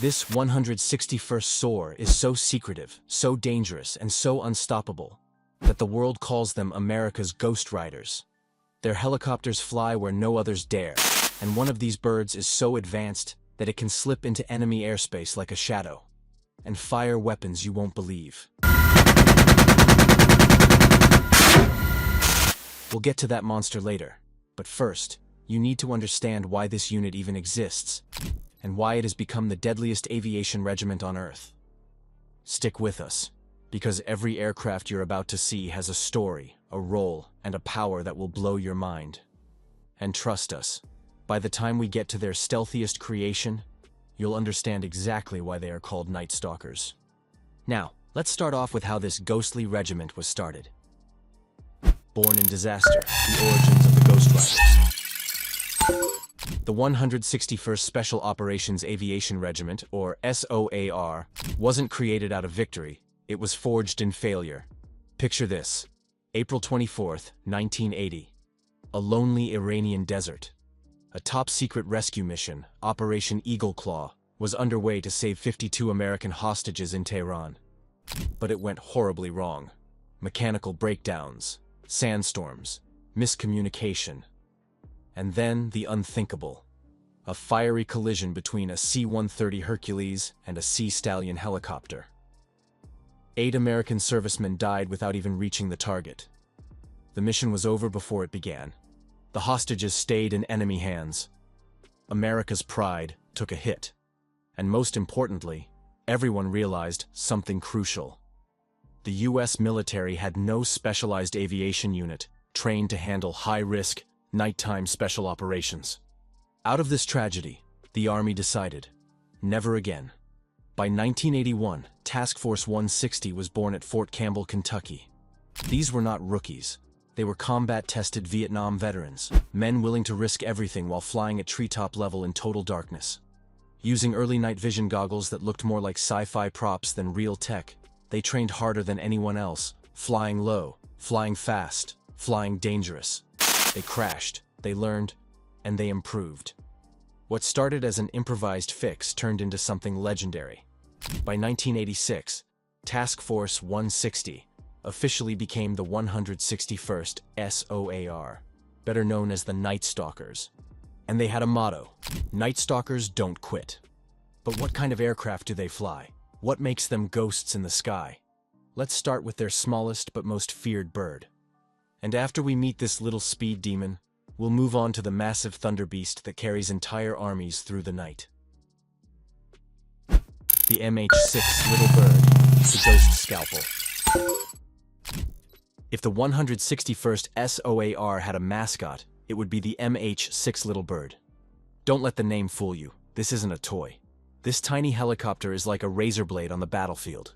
This 161st SOAR is so secretive, so dangerous, and so unstoppable that the world calls them America's Ghost Riders. Their helicopters fly where no others dare, and one of these birds is so advanced that it can slip into enemy airspace like a shadow and fire weapons you won't believe. We'll get to that monster later, but first, you need to understand why this unit even exists and why it has become the deadliest aviation regiment on Earth. Stick with us, because every aircraft you're about to see has a story, a role, and a power that will blow your mind. And trust us, by the time we get to their stealthiest creation, you'll understand exactly why they are called Night Stalkers. Now, let's start off with how this ghostly regiment was started. Born in disaster, the origins of the Ghost Riders. The 161st Special Operations Aviation Regiment, or SOAR, wasn't created out of victory, it was forged in failure. Picture this: April 24th, 1980. A lonely Iranian desert. A top-secret rescue mission, Operation Eagle Claw, was underway to save 52 American hostages in Tehran. But it went horribly wrong. Mechanical breakdowns, sandstorms, miscommunication. And then the unthinkable. A fiery collision between a C-130 Hercules and a Sea Stallion helicopter. 8 American servicemen died without even reaching the target. The mission was over before it began. The hostages stayed in enemy hands. America's pride took a hit. And most importantly, everyone realized something crucial. The US military had no specialized aviation unit trained to handle high-risk, nighttime special operations. Out of this tragedy, the Army decided, never again. By 1981, Task Force 160 was born at Fort Campbell, Kentucky. These were not rookies. They were combat-tested Vietnam veterans, men willing to risk everything while flying at treetop level in total darkness. Using early night vision goggles that looked more like sci-fi props than real tech, they trained harder than anyone else, flying low, flying fast, flying dangerous. They crashed, they learned, and they improved. What started as an improvised fix turned into something legendary. By 1986, Task Force 160 officially became the 161st SOAR, better known as the Night Stalkers. And they had a motto: Night Stalkers don't quit. But what kind of aircraft do they fly? What makes them ghosts in the sky? Let's start with their smallest but most feared bird. And after we meet this little speed demon, we'll move on to the massive thunder beast that carries entire armies through the night. The MH-6 Little Bird, the Ghost Scalpel. If the 161st SOAR had a mascot, it would be the MH-6 Little Bird. Don't let the name fool you, this isn't a toy. This tiny helicopter is like a razor blade on the battlefield.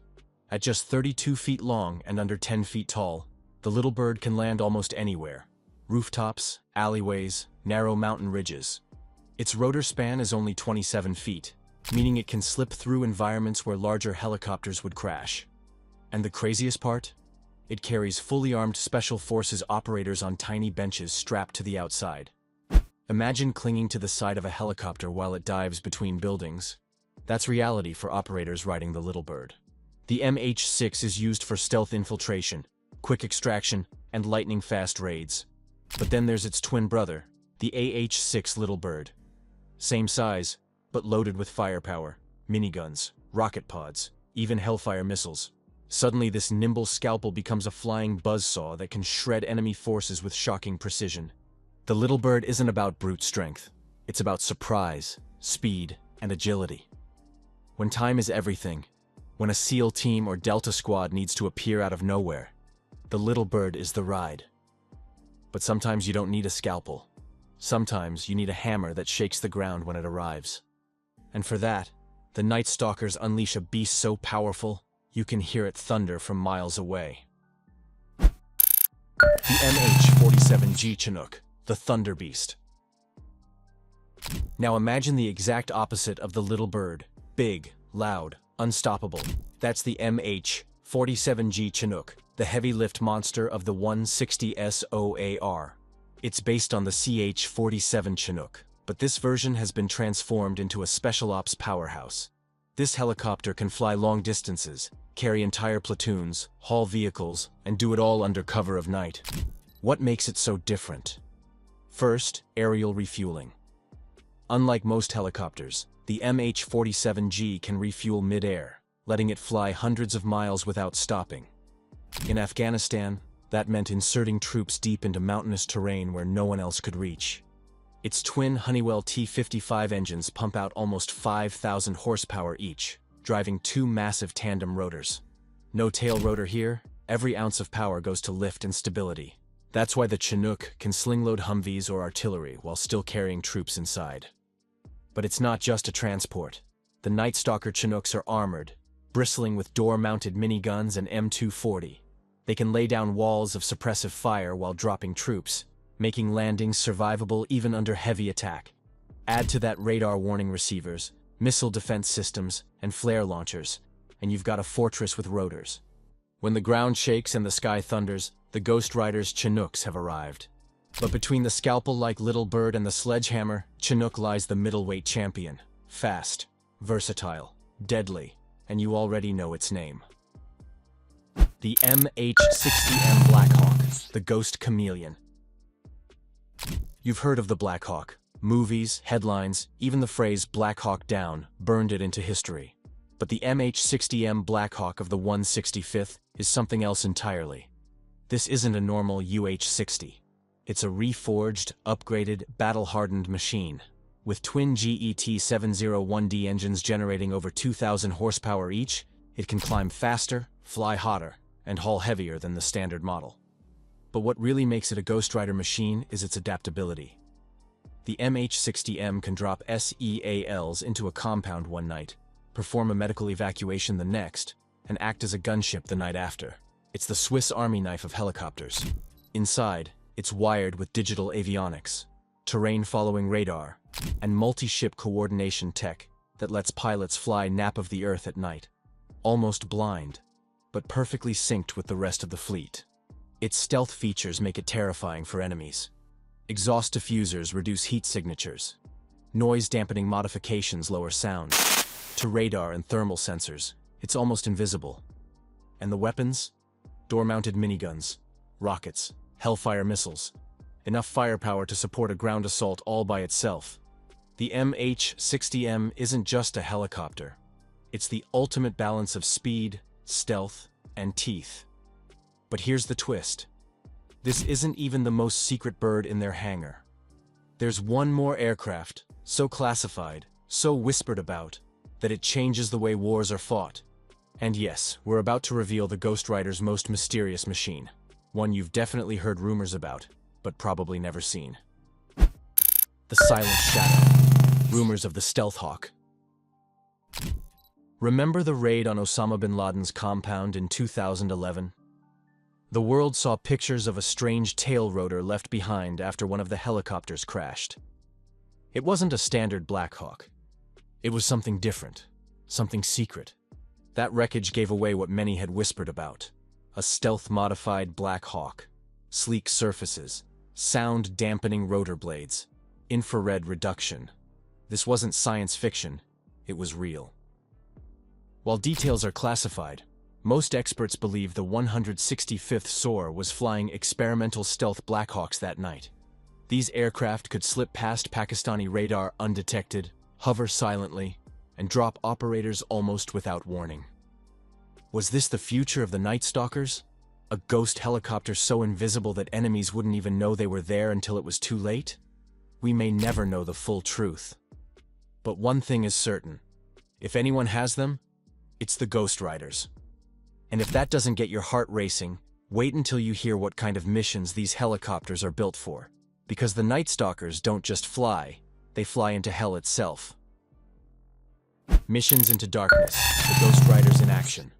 At just 32 feet long and under 10 feet tall, the Little Bird can land almost anywhere. Rooftops, alleyways, narrow mountain ridges. Its rotor span is only 27 feet, meaning it can slip through environments where larger helicopters would crash. And the craziest part? It carries fully armed Special Forces operators on tiny benches strapped to the outside. Imagine clinging to the side of a helicopter while it dives between buildings. That's reality for operators riding the Little Bird. The MH-6 is used for stealth infiltration, quick extraction, and lightning-fast raids. But then there's its twin brother, the AH-6 Little Bird. Same size, but loaded with firepower, miniguns, rocket pods, even Hellfire missiles. Suddenly this nimble scalpel becomes a flying buzzsaw that can shred enemy forces with shocking precision. The Little Bird isn't about brute strength. It's about surprise, speed, and agility. When time is everything, when a SEAL team or Delta Squad needs to appear out of nowhere, the Little Bird is the ride. But sometimes you don't need a scalpel. Sometimes you need a hammer that shakes the ground when it arrives. And for that, the Night Stalkers unleash a beast so powerful, you can hear it thunder from miles away. The MH-47G Chinook, the Thunder Beast. Now imagine the exact opposite of the Little Bird. Big, loud, unstoppable. That's the MH-47G Chinook, the heavy-lift monster of the 160 SOAR. It's based on the CH-47 Chinook, but this version has been transformed into a special ops powerhouse. This helicopter can fly long distances, carry entire platoons, haul vehicles, and do it all under cover of night. What makes it so different? First, aerial refueling. Unlike most helicopters, the MH-47G can refuel mid-air, letting it fly hundreds of miles without stopping. In Afghanistan, that meant inserting troops deep into mountainous terrain where no one else could reach. Its twin Honeywell T-55 engines pump out almost 5,000 horsepower each, driving two massive tandem rotors. No tail rotor here, every ounce of power goes to lift and stability. That's why the Chinook can sling-load Humvees or artillery while still carrying troops inside. But it's not just a transport. The Night Stalker Chinooks are armored, bristling with door-mounted miniguns and M240. They can lay down walls of suppressive fire while dropping troops, making landings survivable even under heavy attack. Add to that radar warning receivers, missile defense systems, and flare launchers, and you've got a fortress with rotors. When the ground shakes and the sky thunders, the Ghost Rider's Chinooks have arrived. But between the scalpel-like little bird and the sledgehammer, Chinook lies the middleweight champion. Fast, versatile, deadly, and you already know its name. The MH-60M Blackhawk, the Ghost Chameleon. You've heard of the Black Hawk. Movies, headlines, even the phrase Black Hawk Down burned it into history. But the MH-60M Black Hawk of the 165th is something else entirely. This isn't a normal UH-60. It's a reforged, upgraded, battle-hardened machine. With twin GET-701D engines generating over 2,000 horsepower each, it can climb faster, fly hotter, and haul heavier than the standard model. But what really makes it a Ghost Rider machine is its adaptability. The MH-60M can drop SEALs into a compound one night, perform a medical evacuation the next, and act as a gunship the night after. It's the Swiss Army knife of helicopters. Inside, it's wired with digital avionics, terrain-following radar, and multi-ship coordination tech that lets pilots fly nap of the Earth at night. Almost blind, but perfectly synced with the rest of the fleet. Its stealth features make it terrifying for enemies. Exhaust diffusers reduce heat signatures. Noise-dampening modifications lower sound. To radar and thermal sensors, it's almost invisible. And the weapons? Door-mounted miniguns, rockets, Hellfire missiles. Enough firepower to support a ground assault all by itself. The MH-60M isn't just a helicopter. It's the ultimate balance of speed, stealth, and teeth. But here's the twist. This isn't even the most secret bird in their hangar. There's one more aircraft, so classified, so whispered about, that it changes the way wars are fought. And yes, we're about to reveal the Ghost Rider's most mysterious machine. One you've definitely heard rumors about, but probably never seen. The Silent Shadow. Rumors of the Stealth Hawk. Remember the raid on Osama bin Laden's compound in 2011? The world saw pictures of a strange tail rotor left behind after one of the helicopters crashed. It wasn't a standard Black Hawk. It was something different, something secret. That wreckage gave away what many had whispered about. A stealth-modified Black Hawk. Sleek surfaces, sound-dampening rotor blades, infrared reduction. This wasn't science fiction, it was real. While details are classified, most experts believe the 165th SOAR was flying experimental stealth Blackhawks that night. These aircraft could slip past Pakistani radar undetected, hover silently, and drop operators almost without warning. Was this the future of the Night Stalkers? A ghost helicopter so invisible that enemies wouldn't even know they were there until it was too late? We may never know the full truth. But one thing is certain. If anyone has them, it's the Ghost Riders. And if that doesn't get your heart racing, wait until you hear what kind of missions these helicopters are built for. Because the Night Stalkers don't just fly, they fly into hell itself. Missions into Darkness, the Ghost Riders in action.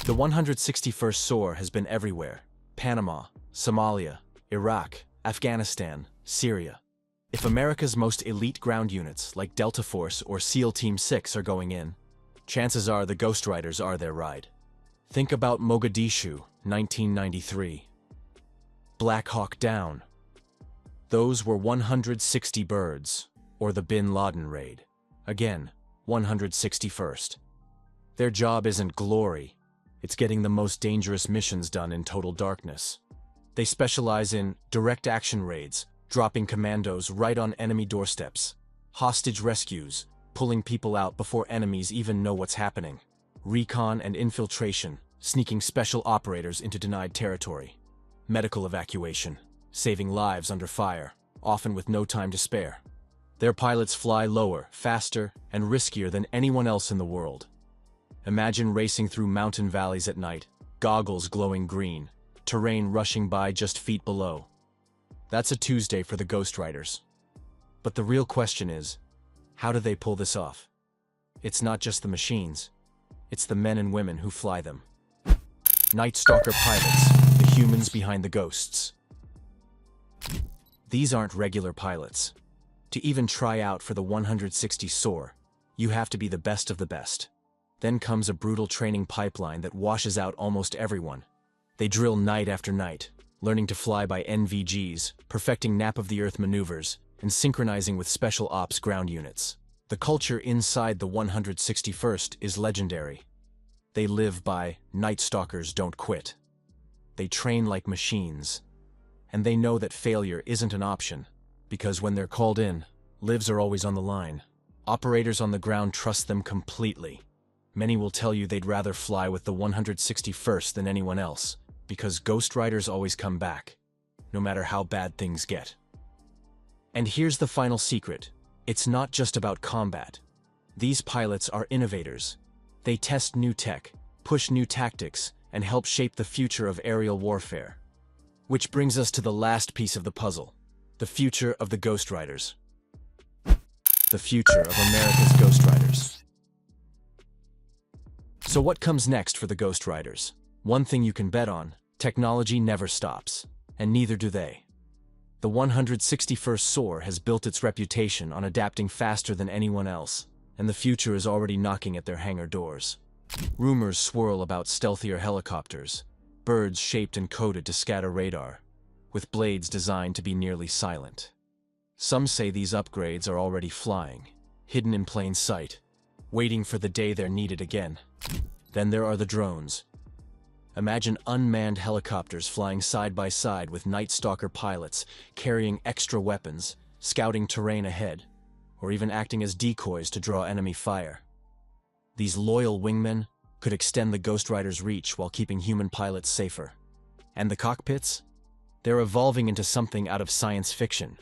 The 161st SOAR has been everywhere. Panama, Somalia, Iraq, Afghanistan, Syria. If America's most elite ground units, like Delta Force or SEAL Team 6, are going in, chances are the Ghost Riders are their ride. Think about Mogadishu, 1993. Black Hawk Down. Those were 160 birds, or the Bin Laden raid. Again, 161st. Their job isn't glory, it's getting the most dangerous missions done in total darkness. They specialize in direct action raids, dropping commandos right on enemy doorsteps, hostage rescues, pulling people out before enemies even know what's happening, recon and infiltration, sneaking special operators into denied territory, medical evacuation, saving lives under fire, often with no time to spare. Their pilots fly lower, faster, and riskier than anyone else in the world. Imagine racing through mountain valleys at night, goggles glowing green, terrain rushing by just feet below. That's a Tuesday for the Ghost Riders. But the real question is, how do they pull this off? It's not just the machines, it's the men and women who fly them. Night Stalker pilots, the humans behind the ghosts. These aren't regular pilots. To even try out for the 160 SOAR, you have to be the best of the best. Then comes a brutal training pipeline that washes out almost everyone. They drill night after night, learning to fly by NVGs, perfecting nap-of-the-earth maneuvers, and synchronizing with special ops ground units. The culture inside the 161st is legendary. They live by Night Stalkers don't quit. They train like machines. And they know that failure isn't an option, because when they're called in, lives are always on the line. Operators on the ground trust them completely. Many will tell you they'd rather fly with the 161st than anyone else, because Ghost Riders always come back, no matter how bad things get. And here's the final secret. It's not just about combat. These pilots are innovators. They test new tech, push new tactics, and help shape the future of aerial warfare. Which brings us to the last piece of the puzzle, the future of the Ghost Riders. The future of America's Ghost Riders. So what comes next for the Ghost Riders? One thing you can bet on, technology never stops, and neither do they. The 161st SOAR has built its reputation on adapting faster than anyone else, and the future is already knocking at their hangar doors. Rumors swirl about stealthier helicopters, birds shaped and coded to scatter radar, with blades designed to be nearly silent. Some say these upgrades are already flying, hidden in plain sight, waiting for the day they're needed again. Then there are the drones. Imagine unmanned helicopters flying side by side with Night Stalker pilots, carrying extra weapons, scouting terrain ahead, or even acting as decoys to draw enemy fire. These loyal wingmen could extend the Ghost Rider's reach while keeping human pilots safer. And the cockpits? They're evolving into something out of science fiction.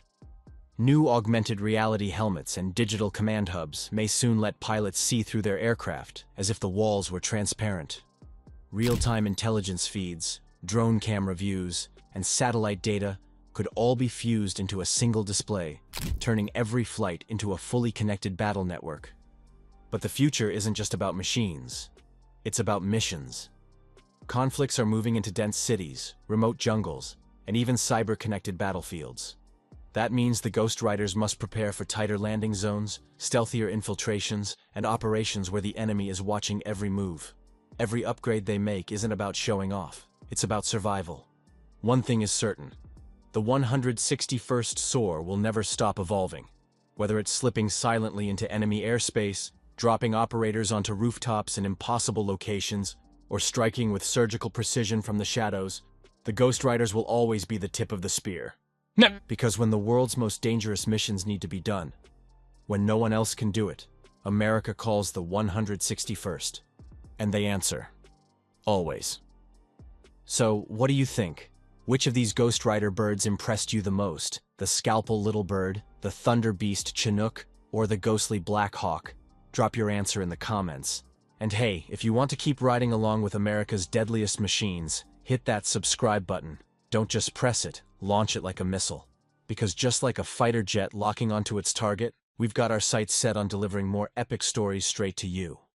New augmented reality helmets and digital command hubs may soon let pilots see through their aircraft as if the walls were transparent. Real-time intelligence feeds, drone camera views, and satellite data could all be fused into a single display, turning every flight into a fully connected battle network. But the future isn't just about machines. It's about missions. Conflicts are moving into dense cities, remote jungles, and even cyber-connected battlefields. That means the Ghost Riders must prepare for tighter landing zones, stealthier infiltrations, and operations where the enemy is watching every move. Every upgrade they make isn't about showing off, it's about survival. One thing is certain, the 161st SOAR will never stop evolving. Whether it's slipping silently into enemy airspace, dropping operators onto rooftops in impossible locations, or striking with surgical precision from the shadows, the Ghost Riders will always be the tip of the spear. Because when the world's most dangerous missions need to be done, when no one else can do it, America calls the 161st. And they answer. Always. So, what do you think? Which of these Ghost Rider birds impressed you the most? The Scalpel Little Bird, the Thunder Beast Chinook, or the ghostly Black Hawk? Drop your answer in the comments. And hey, if you want to keep riding along with America's deadliest machines, hit that subscribe button. Don't just press it, launch it like a missile. Because just like a fighter jet locking onto its target, we've got our sights set on delivering more epic stories straight to you.